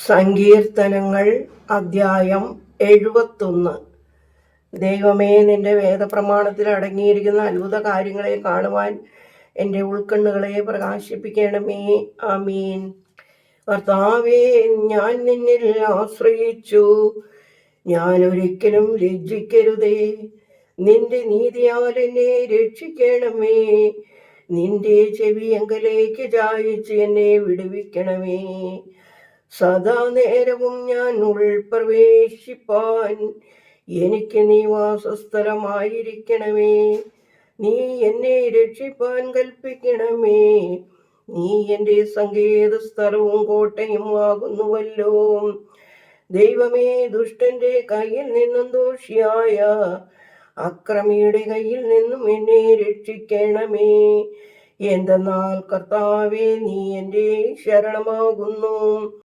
സങ്കീർത്തനങ്ങൾ അദ്ധ്യായം 71. ദൈവമേ, നിന്റെ വേദപ്രമാണത്തിൽ അടങ്ങിയിരിക്കുന്ന അത്ഭുത കാര്യങ്ങളെ കാണുവാൻ എൻ്റെ ഉൾക്കണ്ണുകളെ പ്രകാശിപ്പിക്കണമേ. ആമീൻ. കർത്താവേ, ഞാൻ നിന്നിൽ ആശ്രയിച്ചു. ഞാൻ ഒരിക്കലും ലജ്ജിക്കരുതേ. നിന്റെ നീതിയാൽ എന്നെ രക്ഷിക്കണമേ. നിന്റെ ചെവിയങ്കലേക്ക് ചായിച്ച് എന്നെ വിടുവിക്കണമേ. സദാ നേരവും ഞാൻ ഉൾപ്രവേശിപ്പാൻ എനിക്ക് നീ വാസസ്ഥലമായിരിക്കണമേ. നീ എന്നെ രക്ഷിപ്പാൻ കൽപ്പിക്കണമേ. നീ എൻ്റെ സങ്കേത സ്ഥലവും കോട്ടയും ആകുന്നുവല്ലോ. ദൈവമേ, ദുഷ്ടന്റെ കയ്യിൽ നിന്നും ദോഷിയായ അക്രമിയുടെ കയ്യിൽ നിന്നും എന്നെ രക്ഷിക്കണമേ. എന്തെന്നാൽ കർത്താവേ, നീ എൻ്റെ ശരണമാകുന്നു.